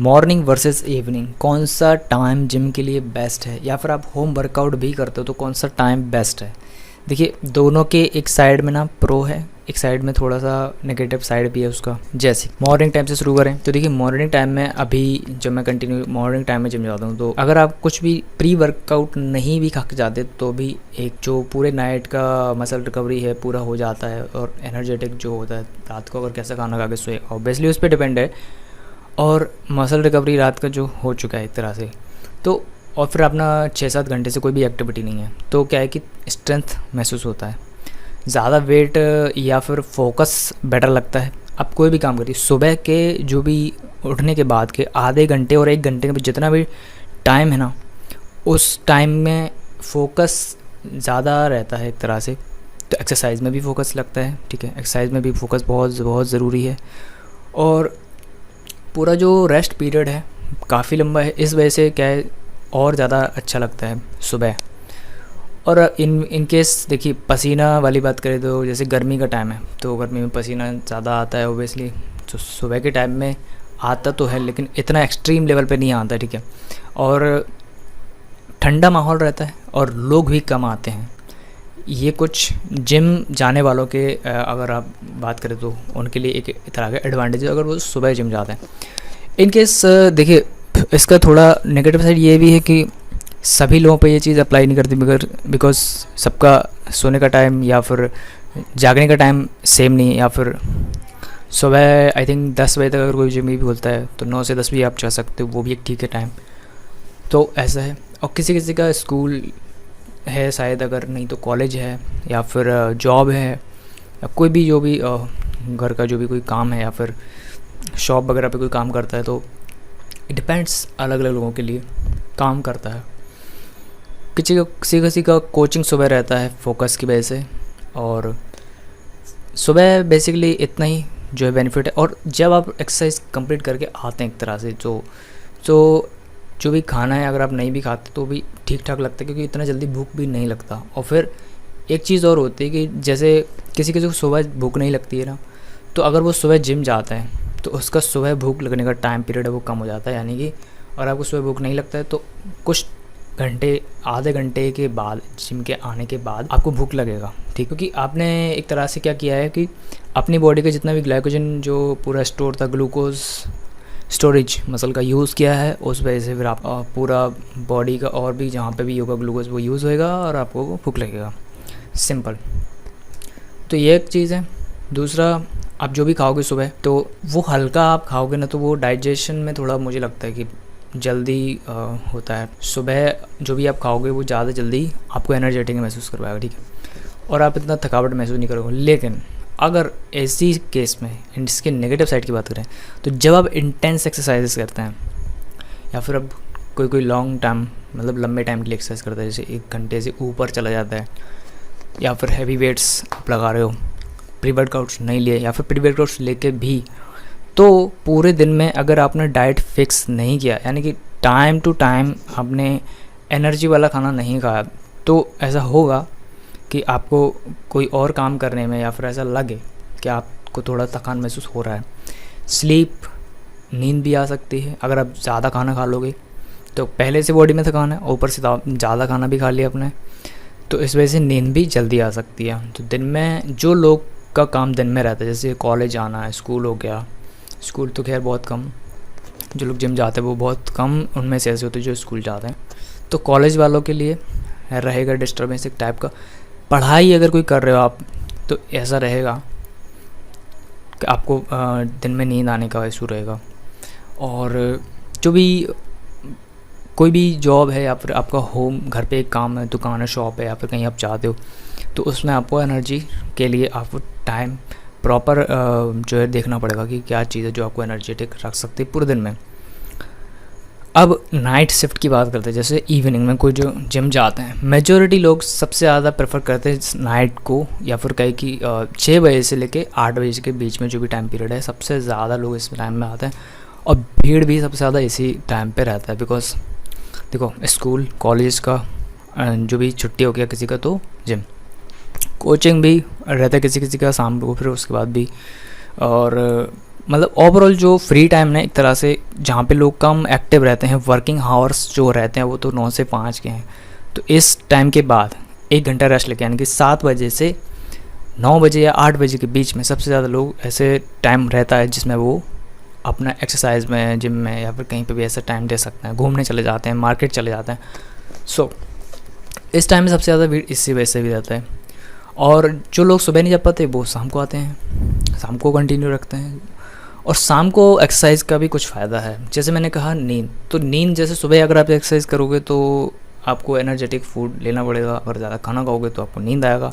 Morning versus evening, कौन सा time gym के लिए बेस्ट है, या फिर आप होम वर्कआउट भी करते हो तो कौन सा टाइम बेस्ट है। देखिए, दोनों के एक साइड में ना प्रो है, एक साइड में थोड़ा सा नेगेटिव साइड भी है उसका। जैसे मॉर्निंग टाइम से शुरू करें तो देखिए, मॉर्निंग टाइम में अभी जब मैं कंटिन्यू मॉर्निंग टाइम में जिम जाता हूँ, तो अगर आप कुछ भी प्री वर्कआउट नहीं भी खा के जाते तो भी एक जो पूरे नाइट का मसल रिकवरी है पूरा हो जाता है, और एनर्जेटिक जो होता है रात को अगर कैसा खाना खा के सोए, ऑब्वियसली उस पर डिपेंड है। और मसल रिकवरी रात का जो हो चुका है एक तरह से, तो और फिर अपना 6-7 घंटे से कोई भी एक्टिविटी नहीं है, तो क्या है कि स्ट्रेंथ महसूस होता है, ज़्यादा वेट या फिर फोकस बेटर लगता है। आप कोई भी काम करिए, सुबह के जो भी उठने के बाद के आधे घंटे और 1 घंटे के जितना भी टाइम है ना, उस टाइम में फोकस ज़्यादा रहता है एक तरह से। तो एक्सरसाइज में भी फोकस लगता है, ठीक है, एक्सरसाइज में भी फोकस बहुत बहुत ज़रूरी है। और पूरा जो रेस्ट पीरियड है काफ़ी लंबा है, इस वजह से क्या है और ज़्यादा अच्छा लगता है सुबह। और इन केस देखिए, पसीना वाली बात करें तो जैसे गर्मी का टाइम है तो गर्मी में पसीना ज़्यादा आता है ओबियसली, तो सुबह के टाइम में आता तो है लेकिन इतना एक्सट्रीम लेवल पे नहीं आता, ठीक है। और ठंडा माहौल रहता है और लोग भी कम आते हैं। ये कुछ जिम जाने वालों के अगर आप बात करें तो उनके लिए एक तरह का एडवांटेज है अगर वो सुबह जिम जाते हैं। इन केस देखिए, इसका थोड़ा नेगेटिव साइड ये भी है कि सभी लोगों पे ये चीज़ अप्लाई नहीं करती, बिकॉज सबका सोने का टाइम या फिर जागने का टाइम सेम नहीं है। या फिर सुबह आई थिंक 10 बजे तक अगर कोई जिम भी बोलता है तो 9 से 10 भी आप जा सकते हो, वो भी एक ठीक है टाइम। तो ऐसा है। और किसी किसी का स्कूल है शायद, अगर नहीं तो कॉलेज है या फिर जॉब है, या कोई भी जो भी घर का जो भी कोई काम है, या फिर शॉप वगैरह पे कोई काम करता है, तो इट डिपेंड्स, अलग अलग लोगों के लिए काम करता है। किसी का कोचिंग सुबह रहता है फोकस की वजह से, और सुबह बेसिकली इतना ही जो है बेनिफिट है। और जब आप एक्सरसाइज कंप्लीट करके आते हैं एक तरह से, तो जो भी खाना है अगर आप नहीं भी खाते तो भी ठीक ठाक लगता है, क्योंकि इतना जल्दी भूख भी नहीं लगता। और फिर एक चीज़ और होती है कि जैसे किसी को सुबह भूख नहीं लगती है ना, तो अगर वो सुबह जिम जाता है तो उसका सुबह भूख लगने का टाइम पीरियड है वो कम हो जाता है। यानी कि अगर आपको सुबह भूख नहीं लगता है तो कुछ घंटे, आधे घंटे के बाद जिम के आने के बाद आपको भूख लगेगा, ठीक, क्योंकि आपने एक तरह से क्या किया है कि अपनी बॉडी का जितना भी ग्लाइकोजन जो पूरा स्टोर था, ग्लूकोज स्टोरेज मसल का यूज़ किया है, उस वजह से फिर आप पूरा बॉडी का और भी जहाँ पे भी होगा ग्लूकोज वो यूज़ होएगा और आपको भूख लगेगा। सिंपल। तो ये एक चीज़ है। दूसरा, आप जो भी खाओगे सुबह तो वो हल्का आप खाओगे ना, तो वो डाइजेशन में थोड़ा मुझे लगता है कि जल्दी होता है। सुबह जो भी आप खाओगे वो ज़्यादा जल्दी आपको एनर्जेटिक महसूस करवाएगा, ठीक है, और आप इतना थकावट महसूस नहीं करोगे। लेकिन अगर ऐसी केस में इसके नेगेटिव साइड की बात करें तो जब आप इंटेंस एक्सरसाइजेस करते हैं, या फिर अब कोई लॉन्ग टाइम मतलब लंबे टाइम के लिए एक्सरसाइज करता है, जैसे 1 घंटे से ऊपर चला जाता है, या फिर हैवी वेट्स आप लगा रहे हो, प्री वर्कआउट्स नहीं लिए, या फिर प्री वर्कआउट्स लेके भी, तो पूरे दिन में अगर आपने डाइट फिक्स नहीं किया, यानी कि टाइम टू टाइम आपने एनर्जी वाला खाना नहीं खाया, तो ऐसा होगा कि आपको कोई और काम करने में या फिर ऐसा लगे कि आपको थोड़ा थकान महसूस हो रहा है। स्लीप, नींद भी आ सकती है अगर आप ज़्यादा खाना खा लोगे, तो पहले से बॉडी में थकान है, ऊपर से ज़्यादा खाना भी खा लिया आपने, तो इस वजह से नींद भी जल्दी आ सकती है। तो दिन में जो लोग का काम दिन में रहता है, जैसे कॉलेज आना है, स्कूल हो गया, स्कूल तो खैर बहुत कम, जो लोग जिम जाते हैं वो बहुत कम उनमें से ऐसे होते हैं जो स्कूल जाते हैं, तो कॉलेज वालों के लिए रहेगा डिस्टर्बेंस एक टाइप का। पढ़ाई अगर कोई कर रहे हो आप, तो ऐसा रहेगा कि आपको दिन में नींद आने का इशू रहेगा। और जो भी कोई भी जॉब है या फिर आपका होम घर पे एक काम है, दुकान है, शॉप है, या फिर कहीं आप जाते हो, तो उसमें आपको एनर्जी के लिए आपको टाइम प्रॉपर जो है देखना पड़ेगा कि क्या चीज़ है जो आपको एनर्जेटिक रख सकती है पूरे दिन में। अब नाइट शिफ्ट की बात करते हैं, जैसे इवनिंग में कोई जो जिम जाते हैं, मेजॉरिटी लोग सबसे ज़्यादा प्रेफर करते हैं नाइट को, या फिर कहीं कि 6 बजे से लेके 8 बजे के बीच में जो भी टाइम पीरियड है, सबसे ज़्यादा लोग इस टाइम में आते हैं। और भीड़ भी सबसे ज़्यादा इसी टाइम पे रहता है, बिकॉज देखो स्कूल कॉलेज का जो भी छुट्टी हो गया किसी का, तो जिम, कोचिंग भी रहता है किसी किसी का शाम को, फिर उसके बाद भी। और मतलब ओवरऑल जो फ्री टाइम ना एक तरह से जहाँ पे लोग कम एक्टिव रहते हैं, वर्किंग हावर्स जो रहते हैं वो तो 9 से 5 के हैं, तो इस टाइम के बाद 1 घंटा रेस्ट लेके, यानी कि 7 बजे से 9 बजे या 8 बजे के बीच में सबसे ज़्यादा लोग ऐसे टाइम रहता है जिसमें वो अपना एक्सरसाइज में, जिम में या फिर कहीं पे भी ऐसा टाइम दे सकते हैं, घूमने चले जाते हैं, मार्केट चले जाते हैं। सो इस टाइम में सबसे ज़्यादा भीड़ इसी वजह से भी रहता है। और जो लोग सुबह नहीं जा पाते वो शाम को आते हैं, शाम को कंटिन्यू रखते हैं। और शाम को एक्सरसाइज का भी कुछ फ़ायदा है, जैसे मैंने कहा नींद, तो नींद जैसे सुबह अगर आप एक्सरसाइज करोगे तो आपको एनर्जेटिक फूड लेना पड़ेगा, अगर ज़्यादा खाना खाओगे तो आपको नींद आएगा।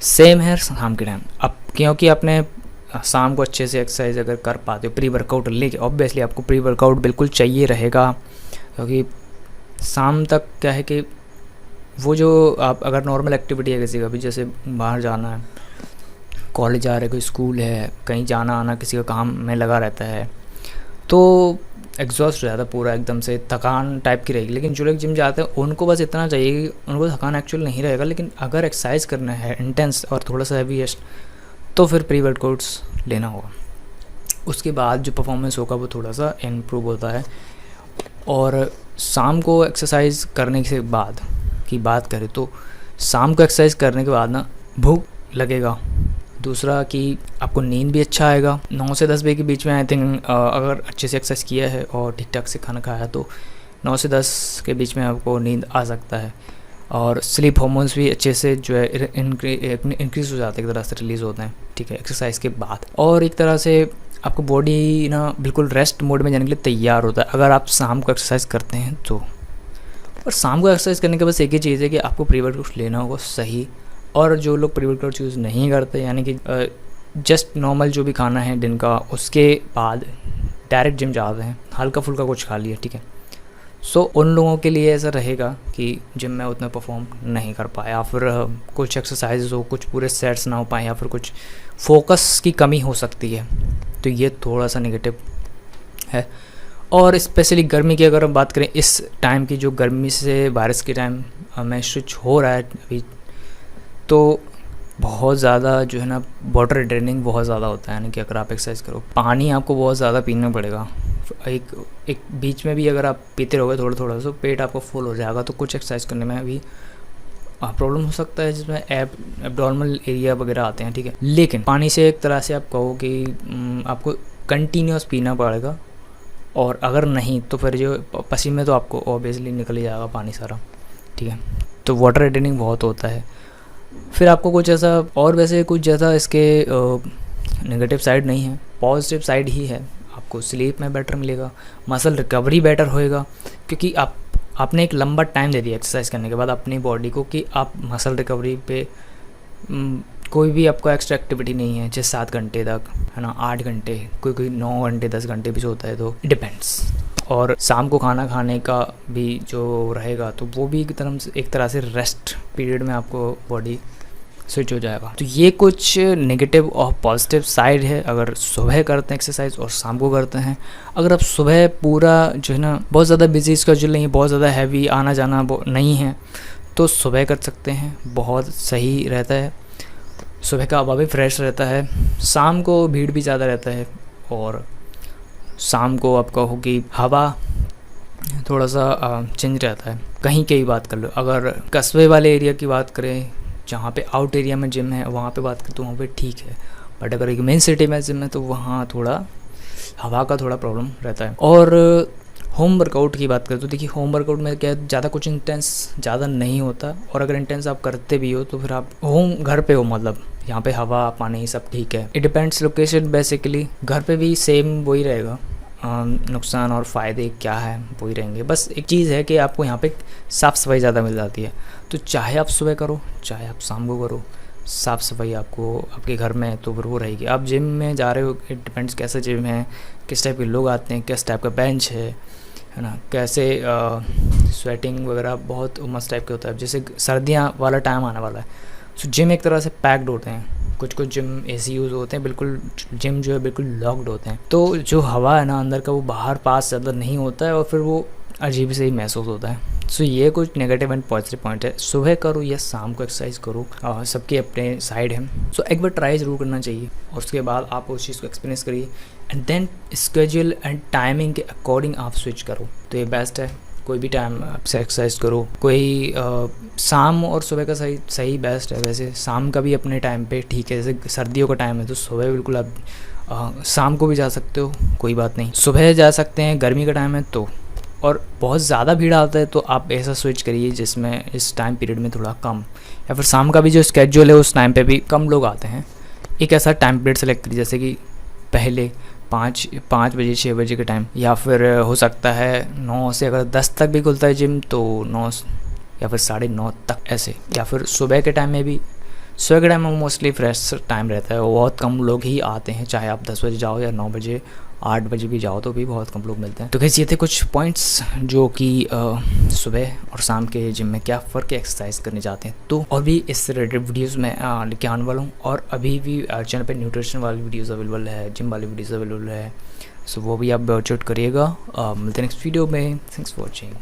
सेम है शाम के टाइम, अब क्योंकि आपने शाम को अच्छे से एक्सरसाइज अगर कर पाते हो प्री वर्कआउट लेके, ऑब्वियसली आपको प्री वर्कआउट बिल्कुल चाहिए रहेगा, क्योंकि शाम तक क्या है कि वो जो आप अगर नॉर्मल एक्टिविटी है किसी का भी, जैसे बाहर जाना है, कॉलेज जा रहे, कोई स्कूल है, कहीं जाना आना, किसी का काम में लगा रहता है, तो एग्जॉस्ट हो जाता है पूरा, एकदम से थकान टाइप की रहेगी। लेकिन जो लोग जिम जाते हैं उनको बस इतना चाहिए कि उनको थकान एक्चुअल नहीं रहेगा, लेकिन अगर एक्सरसाइज करना है इंटेंस और थोड़ा सा हैवीएस्ट तो फिर प्री वर्कआउट्स लेना होगा। उसके बाद जो परफॉर्मेंस होगा वो थोड़ा सा इम्प्रूव होता है। और शाम को एक्सरसाइज करने के बाद की बात करें तो शाम को एक्सरसाइज करने के बाद ना भूख लगेगा, दूसरा कि आपको नींद भी अच्छा आएगा। 9 से 10 बजे के बीच में आई थिंक अगर अच्छे से एक्सरसाइज किया है और ठीक ठाक से खाना खाया तो 9 से 10 के बीच में आपको नींद आ सकता है। और स्लीप हार्मोन्स भी अच्छे से जो है इंक्रीज़ हो जाते हैं, एक तरह से रिलीज़ होते हैं, ठीक है, एक्सरसाइज के बाद। और एक तरह से आपको बॉडी ना बिल्कुल रेस्ट मोड में जाने के लिए तैयार होता है अगर आप शाम को एक्सरसाइज करते हैं तो। और शाम को एक्सरसाइज करने के बस एक ही चीज़ है कि आपको प्री वर्कआउट लेना होगा सही। और जो लोग प्री वर्कआउट यूज़ नहीं करते, यानी कि जस्ट नॉर्मल जो भी खाना है दिन का, उसके बाद डायरेक्ट जिम जाते हैं, हल्का फुल्का कुछ खा लिया, ठीक है, सो उन लोगों के लिए ऐसा रहेगा कि जिम में उतना परफॉर्म नहीं कर पाए, या फिर कुछ एक्सरसाइज हो, कुछ पूरे सेट्स ना हो पाए, या फिर कुछ फोकस की कमी हो सकती है, तो ये थोड़ा सा नेगेटिव है। और स्पेशली गर्मी की अगर हम बात करें, इस टाइम की जो गर्मी से बारिश के टाइम में स्विच हो रहा है अभी, तो बहुत ज़्यादा जो है ना वाटर ड्रेनिंग बहुत ज़्यादा होता है, यानी कि अगर आप एक्सरसाइज करो पानी आपको बहुत ज़्यादा पीना पड़ेगा। एक बीच में भी अगर आप पीते रहोगे थोड़ा थोड़ा तो पेट आपका फुल हो जाएगा, तो कुछ एक्सरसाइज करने में भी प्रॉब्लम हो सकता है, जिसमें एब्डोमिनल एरिया वगैरह आते हैं, ठीक है। लेकिन पानी से एक तरह से आप कहो कि आपको कंटिन्यूस पीना पड़ेगा, और अगर नहीं तो फिर जो पसीने में तो आपको ऑब्वियसली निकल ही जाएगा पानी सारा, ठीक है। तो वाटर ड्रेनिंग बहुत होता है। फिर आपको कुछ ऐसा, और वैसे कुछ ज़्यादा इसके नेगेटिव साइड नहीं है, पॉजिटिव साइड ही है। आपको स्लीप में बेटर मिलेगा, मसल रिकवरी बेटर होएगा, क्योंकि आपने एक लंबा टाइम दे दिया एक्सरसाइज करने के बाद अपनी बॉडी को कि आप मसल रिकवरी पे कोई भी आपको एक्स्ट्रा एक्टिविटी नहीं है, जैसे 7 घंटे तक, है ना, 8 घंटे, कोई 9 घंटे 10 घंटे भी होता है, तो डिपेंड्स। और शाम को खाना खाने का भी जो रहेगा तो वो भी एक तरह से रेस्ट पीरियड में आपको बॉडी स्विच हो जाएगा। तो ये कुछ नेगेटिव और पॉजिटिव साइड है अगर सुबह करते हैं एक्सरसाइज और शाम को करते हैं। अगर आप सुबह पूरा जो है ना बहुत ज़्यादा बिजी स्केड्यूल नहीं है, बहुत ज़्यादा हैवी आना जाना नहीं है, तो सुबह कर सकते हैं, बहुत सही रहता है। सुबह का हवा भी फ्रेश रहता है, शाम को भीड़ भी ज़्यादा रहता है, और शाम को आपका होगी हवा थोड़ा सा चेंज रहता है। कहीं की बात कर लो, अगर कस्बे वाले एरिया की बात करें जहाँ पे आउट एरिया में जिम है, वहाँ पे बात करें तो वहाँ पे ठीक है, बट अगर एक मेन सिटी में जिम है तो वहाँ थोड़ा हवा का थोड़ा प्रॉब्लम रहता है। और होम वर्कआउट की बात करें तो देखिए, होम वर्कआउट में क्या ज़्यादा कुछ इंटेंस ज़्यादा नहीं होता, और अगर इंटेंस आप करते भी हो तो फिर आप होम घर पे हो, मतलब यहाँ पे हवा पानी सब ठीक है। इट डिपेंड्स लोकेशन, बेसिकली घर पे भी सेम वही रहेगा, नुकसान और फ़ायदे क्या है वही रहेंगे। बस एक चीज़ है कि आपको यहाँ पे साफ़ सफाई ज़्यादा मिल जाती है, तो चाहे आप सुबह करो चाहे आप शाम को करो, साफ़ सफाई आपको आपके घर में तो फिर वो रहेगी। आप जिम में जा रहे हो, इट डिपेंड्स कैसा जिम है, किस टाइप के लोग आते हैं, किस टाइप का बेंच है ना, कैसे स्वेटिंग वगैरह बहुत मस्त टाइप के होता है। जैसे सर्दियाँ वाला टाइम आने वाला है, सो जिम एक तरह से पैक्ड होते हैं, कुछ जिम एसी यूज़ होते हैं, बिल्कुल जिम जो है बिल्कुल लॉक्ड होते हैं, तो जो हवा है ना अंदर का वो बाहर पास ज़्यादा नहीं होता है, और फिर वो अजीब से ही महसूस होता है। सो ये कुछ नेगेटिव एंड पॉजिटिव पॉइंट है। सुबह करो या शाम को एक्सरसाइज करो, सबके अपने साइड हैं। सो एक बार ट्राई ज़रूर करना चाहिए और उसके बाद आप उस चीज़ को एक्सपीरियंस करिए and then schedule and timing के अकॉर्डिंग आप स्विच करो, तो ये बेस्ट है। कोई भी टाइम आप से एक्सरसाइज करो, कोई शाम और सुबह का सही बेस्ट है। वैसे शाम का भी अपने टाइम पे ठीक है, जैसे सर्दियों का टाइम है तो सुबह बिल्कुल आप शाम को भी जा सकते हो, कोई बात नहीं, सुबह जा सकते हैं। गर्मी का टाइम है तो, और बहुत ज़्यादा भीड़ आता है तो आप ऐसा स्विच करिए जिसमें इस टाइम पीरियड में थोड़ा कम, या फिर शाम का भी जो स्केड्यूल है उस टाइम पे भी कम लोग आते हैं। एक ऐसा टाइम पीरियड सेलेक्ट करिए जैसे कि पहले 5 बजे 6 बजे के टाइम, या फिर हो सकता है 9 से, अगर 10 तक भी खुलता है जिम तो 9 या फिर 9:30 तक ऐसे, या फिर सुबह के टाइम में भी। सुबह के टाइम में मोस्टली फ्रेश टाइम रहता है, बहुत कम लोग ही आते हैं, चाहे आप 10 बजे जाओ या 9 बजे 8 बजे भी जाओ तो भी बहुत कम लोग मिलते हैं। तो कैसे ये थे कुछ पॉइंट्स जो कि सुबह और शाम के जिम में क्या फ़र्क है एक्सरसाइज करने जाते हैं। तो और भी इस रिलेटेड वीडियोज़ में लेके आने वाला हूँ, और अभी भी चैनल पे न्यूट्रिशन वाली वीडियोज़ अवेलेबल है, जिम वाली वीडियोज़ अवेलेबल है, सो वो भी आप वॉच आउट करिएगा। मिलते हैं नेक्स्ट वीडियो में। Thanks for watching.